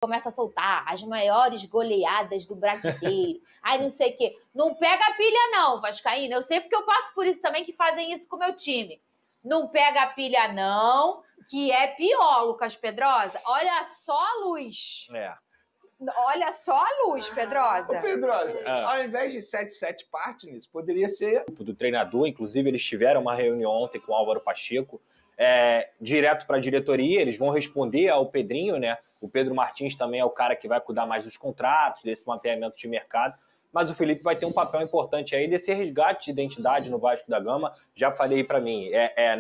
começa a soltar as maiores goleadas do brasileiro. Aí não sei o quê. Não pega a pilha não, vascaíno. Eu sei porque eu passo por isso também, que fazem isso com o meu time. Não pega a pilha não, que é pior, Lucas Pedrosa. Olha só a luz. Olha só a luz, Pedrosa. Ô, Pedrosa, ao invés de 7 partners, poderia ser... Do treinador, inclusive eles tiveram uma reunião ontem com o Álvaro Pacheco, direto para a diretoria, eles vão responder ao Pedrinho, né? O Pedro Martins também é o cara que vai cuidar mais dos contratos, desse mapeamento de mercado, mas o Felipe vai ter um papel importante aí desse resgate de identidade no Vasco da Gama. Já falei para mim,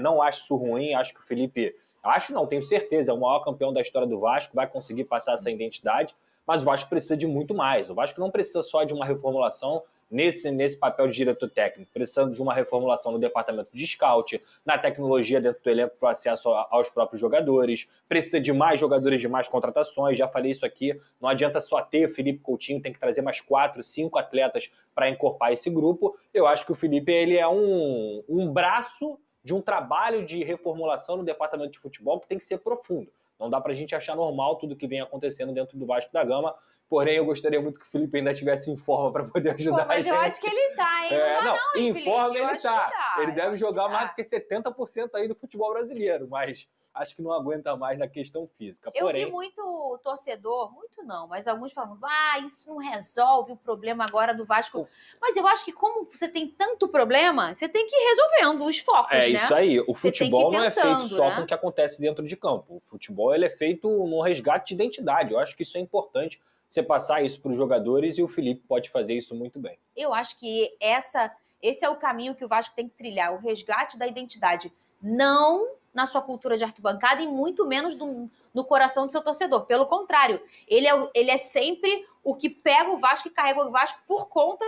não acho isso ruim, acho que o Felipe... Acho não, tenho certeza, é o maior campeão da história do Vasco, vai conseguir passar essa identidade, mas o Vasco precisa de muito mais. O Vasco não precisa só de uma reformulação nesse papel de diretor técnico, precisando de uma reformulação no departamento de scout, na tecnologia dentro do elenco para acesso aos próprios jogadores, precisa de mais jogadores, de mais contratações, já falei isso aqui, não adianta só ter o Felipe Coutinho, tem que trazer mais 4, 5 atletas para encorpar esse grupo. Eu acho que o Felipe ele é um braço de um trabalho de reformulação no departamento de futebol que tem que ser profundo. Não dá pra gente achar normal tudo que vem acontecendo dentro do Vasco da Gama, porém eu gostaria muito que o Felipe ainda estivesse em forma para poder ajudar a gente. Mas eu acho que ele tá, hein? Em forma ele tá. Ele deve jogar mais do que 70% aí do futebol brasileiro, mas acho que não aguenta mais na questão física. Porém, eu vi muito torcedor, muito não, mas alguns falando, isso não resolve o problema agora do Vasco. Mas eu acho que como você tem tanto problema, você tem que ir resolvendo os focos, né? É isso aí. O futebol não é feito só com o que acontece dentro de campo. O futebol ele é feito no resgate de identidade. Eu acho que isso é importante, você passar isso para os jogadores, e o Felipe pode fazer isso muito bem. Eu acho que esse é o caminho que o Vasco tem que trilhar, o resgate da identidade. Não na sua cultura de arquibancada e muito menos no coração do seu torcedor. Pelo contrário, ele é sempre o que pega o Vasco e carrega o Vasco por conta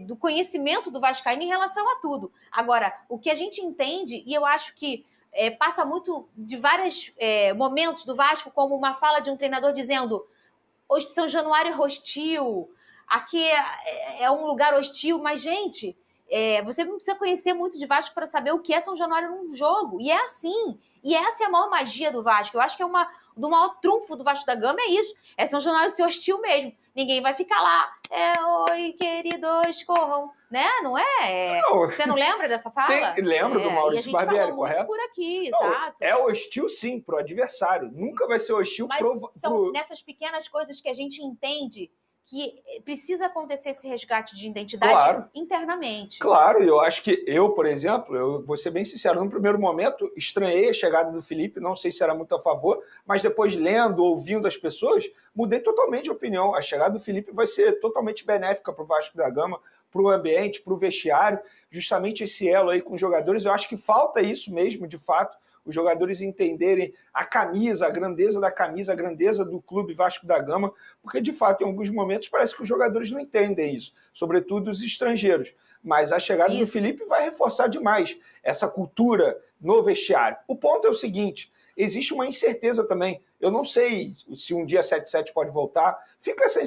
do conhecimento do vascaíno em relação a tudo. Agora, o que a gente entende, e eu acho que passa muito de vários momentos do Vasco, como uma fala de um treinador dizendo: hoje São Januário é hostil, aqui é um lugar hostil, mas, gente... você não precisa conhecer muito de Vasco para saber o que é São Januário num jogo. E é assim. E essa é a maior magia do Vasco. Eu acho que do maior trunfo do Vasco da Gama é isso. É São Januário ser hostil mesmo. Ninguém vai ficar lá. Oi, queridos, corram. Né? Não é? Não. Você não lembra dessa fala? Lembro do Maurício Barbieri, correto? Muito por aqui, não, exato. É hostil, sim, pro adversário. Nunca vai ser hostil são nessas pequenas coisas que a gente entende que precisa acontecer esse resgate de identidade internamente. Claro, eu acho que por exemplo, eu vou ser bem sincero, no primeiro momento estranhei a chegada do Felipe, não sei se era muito a favor, mas depois lendo, ouvindo as pessoas, mudei totalmente de opinião. A chegada do Felipe vai ser totalmente benéfica para o Vasco da Gama, para o ambiente, para o vestiário, justamente esse elo aí com os jogadores. Eu acho que falta isso mesmo, de fato, os jogadores entenderem a camisa, a grandeza da camisa, a grandeza do clube Vasco da Gama, porque, de fato, em alguns momentos parece que os jogadores não entendem isso, sobretudo os estrangeiros. Mas a chegada do Felipe vai reforçar demais essa cultura no vestiário. O ponto é o seguinte, existe uma incerteza também. Eu não sei se um dia 7-7 pode voltar, fica essa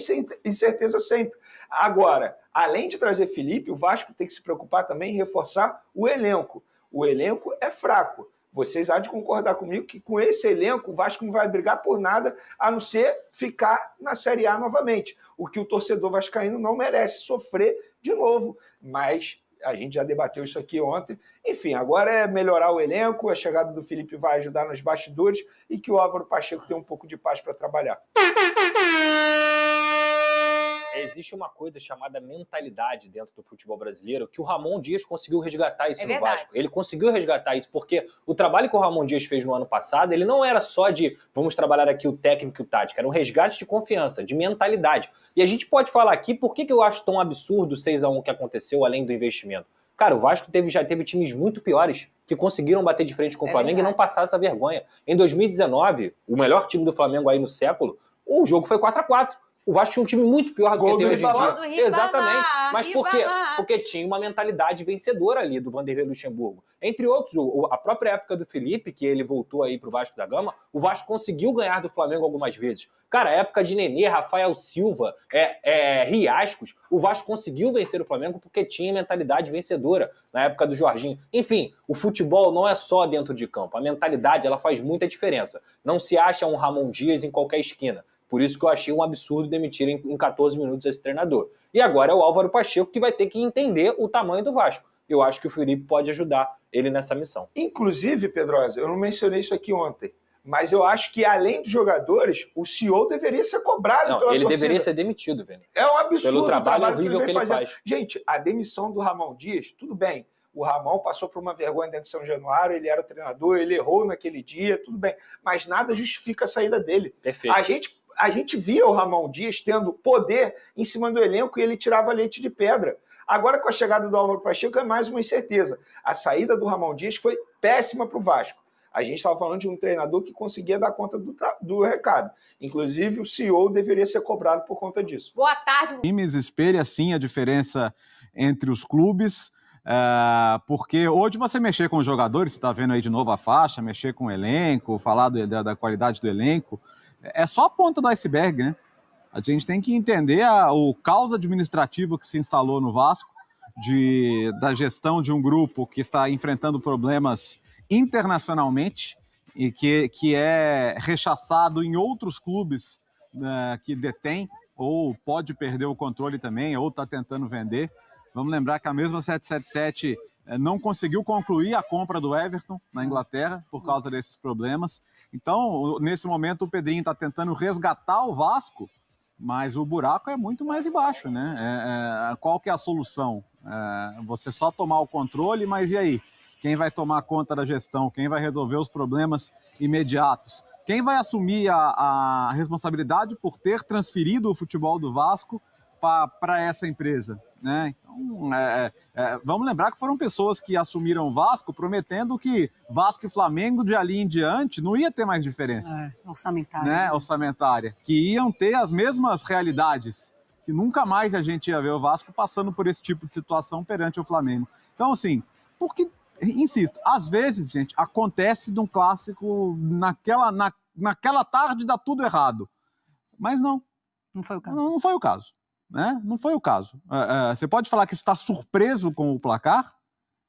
incerteza sempre. Agora, além de trazer Felipe, o Vasco tem que se preocupar também em reforçar o elenco. O elenco é fraco. Vocês há de concordar comigo que com esse elenco o Vasco não vai brigar por nada a não ser ficar na Série A novamente. O que o torcedor vascaíno não merece sofrer de novo. Mas a gente já debateu isso aqui ontem. Enfim, agora é melhorar o elenco, a chegada do Felipe vai ajudar nos bastidores e que o Álvaro Pacheco tenha um pouco de paz para trabalhar. Existe uma coisa chamada mentalidade dentro do futebol brasileiro que o Ramon Dias conseguiu resgatar isso no Vasco. Ele conseguiu resgatar isso porque o trabalho que o Ramon Dias fez no ano passado, ele não era só de vamos trabalhar aqui o técnico e o tático, era um resgate de confiança, de mentalidade. E a gente pode falar aqui por que eu acho tão absurdo o 6-1 que aconteceu, além do investimento. Cara, o Vasco já teve times muito piores que conseguiram bater de frente com o Flamengo e não passar essa vergonha. Em 2019, o melhor time do Flamengo aí no século, o jogo foi 4-4. O Vasco tinha um time muito pior do que tem hoje em dia. Exatamente. Mas por quê? Porque tinha uma mentalidade vencedora ali do Vanderlei Luxemburgo. Entre outros, a própria época do Felipe, que ele voltou aí pro Vasco da Gama, o Vasco conseguiu ganhar do Flamengo algumas vezes. Cara, a época de Nenê, Rafael Silva, Riascos, o Vasco conseguiu vencer o Flamengo porque tinha mentalidade vencedora na época do Jorginho. Enfim, o futebol não é só dentro de campo. A mentalidade, ela faz muita diferença. Não se acha um Ramon Dias em qualquer esquina. Por isso que eu achei um absurdo demitirem em 14 minutos esse treinador. E agora é o Álvaro Pacheco que vai ter que entender o tamanho do Vasco. Eu acho que o Felipe pode ajudar ele nessa missão. Inclusive, Pedrosa, eu não mencionei isso aqui ontem, mas eu acho que, além dos jogadores, o CEO deveria ser cobrado pela torcida. Ele deveria ser demitido, velho. É um absurdo pelo trabalho horrível que ele faz. Gente, a demissão do Ramon Dias, tudo bem. O Ramon passou por uma vergonha dentro de São Januário, ele era o treinador, ele errou naquele dia, tudo bem. Mas nada justifica a saída dele. Perfeito. A gente via o Ramon Dias tendo poder em cima do elenco e ele tirava leite de pedra. Agora, com a chegada do Álvaro Pacheco, é mais uma incerteza. A saída do Ramon Dias foi péssima para o Vasco. A gente estava falando de um treinador que conseguia dar conta do recado. Inclusive, o CEO deveria ser cobrado por conta disso. Boa tarde. Times espelha, sim, a diferença entre os clubes, porque hoje você mexer com os jogadores, você está vendo aí de novo a faixa, mexer com o elenco, falar da qualidade do elenco, é só a ponta do iceberg, né? A gente tem que entender o caos administrativo que se instalou no Vasco, da gestão de um grupo que está enfrentando problemas internacionalmente e que é rechaçado em outros clubes que detém ou pode perder o controle também, ou está tentando vender. Vamos lembrar que a mesma 777 não conseguiu concluir a compra do Everton na Inglaterra por causa desses problemas. Então, nesse momento, o Pedrinho está tentando resgatar o Vasco, mas o buraco é muito mais embaixo, né? Qual que é a solução? Você só tomar o controle, mas e aí? Quem vai tomar conta da gestão? Quem vai resolver os problemas imediatos? Quem vai assumir a responsabilidade por ter transferido o futebol do Vasco para essa empresa, né? Então, vamos lembrar que foram pessoas que assumiram o Vasco prometendo que Vasco e Flamengo, de ali em diante, não ia ter mais diferença. Orçamentária. Né? Orçamentária. Que iam ter as mesmas realidades. Que nunca mais a gente ia ver o Vasco passando por esse tipo de situação perante o Flamengo. Então, assim, porque, insisto, às vezes, gente, acontece de um clássico naquela tarde dá tudo errado. Mas não. Não foi o caso. Não foi o caso. Né? Não foi o caso. Você pode falar que está surpreso com o placar?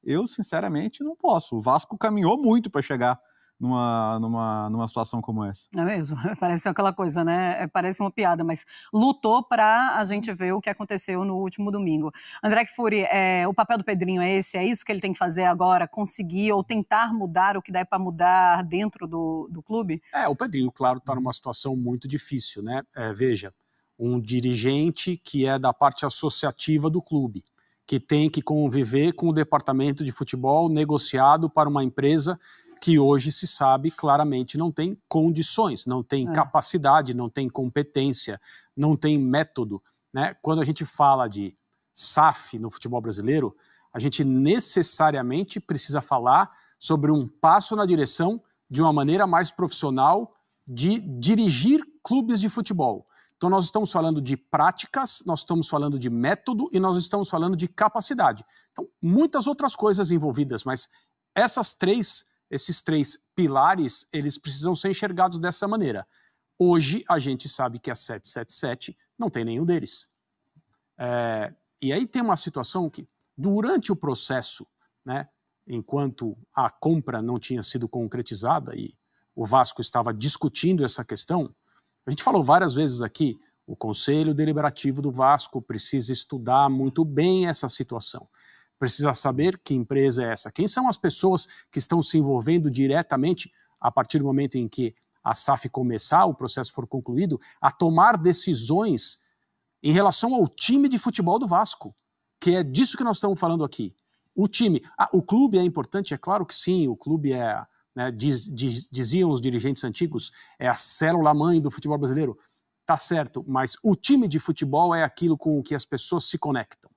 Eu, sinceramente, não posso. O Vasco caminhou muito para chegar numa situação como essa. Não é mesmo? Parece aquela coisa, né? Parece uma piada, mas lutou para a gente ver o que aconteceu no último domingo. André Kfouri, o papel do Pedrinho é esse? É isso que ele tem que fazer agora? Conseguir ou tentar mudar o que dá para mudar dentro do clube? O Pedrinho, claro, está numa situação muito difícil, né? Veja, um dirigente que é da parte associativa do clube, que tem que conviver com o departamento de futebol negociado para uma empresa que hoje se sabe claramente não tem condições, não tem capacidade, não tem competência, não tem método, né? Quando a gente fala de SAF no futebol brasileiro, a gente necessariamente precisa falar sobre um passo na direção de uma maneira mais profissional de dirigir clubes de futebol. Então nós estamos falando de práticas, nós estamos falando de método e nós estamos falando de capacidade. Então, muitas outras coisas envolvidas, mas esses três pilares, eles precisam ser enxergados dessa maneira. Hoje, a gente sabe que a 777 não tem nenhum deles. E aí tem uma situação que, durante o processo, né, enquanto a compra não tinha sido concretizada e o Vasco estava discutindo essa questão, a gente falou várias vezes aqui, o Conselho Deliberativo do Vasco precisa estudar muito bem essa situação. Precisa saber que empresa é essa. Quem são as pessoas que estão se envolvendo diretamente, a partir do momento em que a SAF começar, o processo for concluído, a tomar decisões em relação ao time de futebol do Vasco, que é disso que nós estamos falando aqui. O time, o clube é importante? É claro que sim, o clube é... Né, diziam os dirigentes antigos, é a célula-mãe do futebol brasileiro. Tá certo, mas o time de futebol é aquilo com o que as pessoas se conectam.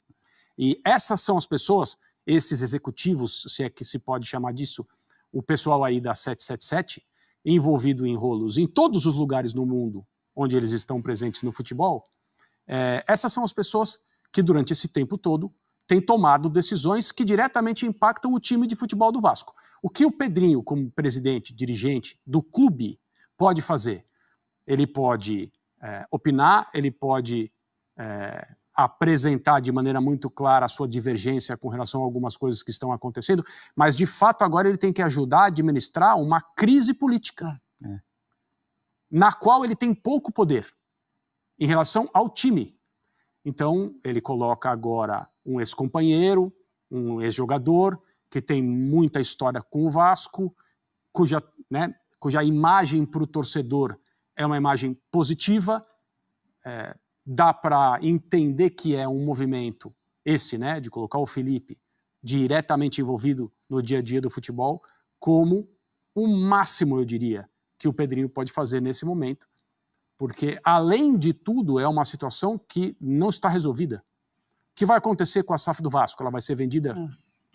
E essas são as pessoas, esses executivos, se é que se pode chamar disso, o pessoal aí da 777, envolvido em rolos em todos os lugares no mundo onde eles estão presentes no futebol, essas são as pessoas que durante esse tempo todo têm tomado decisões que diretamente impactam o time de futebol do Vasco. O que o Pedrinho, como presidente, dirigente do clube, pode fazer? Ele pode opinar, ele pode apresentar de maneira muito clara a sua divergência com relação a algumas coisas que estão acontecendo, mas de fato agora ele tem que ajudar a administrar uma crise política. na qual ele tem pouco poder em relação ao time. Então, ele coloca agora um ex-companheiro, um ex-jogador, que tem muita história com o Vasco, cuja imagem para o torcedor é uma imagem positiva, dá para entender que é um movimento, esse, né, de colocar o Felipe diretamente envolvido no dia a dia do futebol, como o máximo, eu diria, que o Pedrinho pode fazer nesse momento, porque, além de tudo, é uma situação que não está resolvida. O que vai acontecer com a SAF do Vasco? Ela vai ser vendida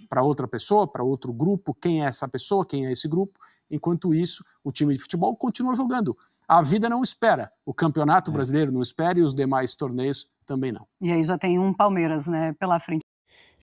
para outra pessoa, para outro grupo? Quem é essa pessoa? Quem é esse grupo? Enquanto isso, o time de futebol continua jogando. A vida não espera. O Campeonato Brasileiro não espera e os demais torneios também não. E aí já tem um Palmeiras, né, pela frente.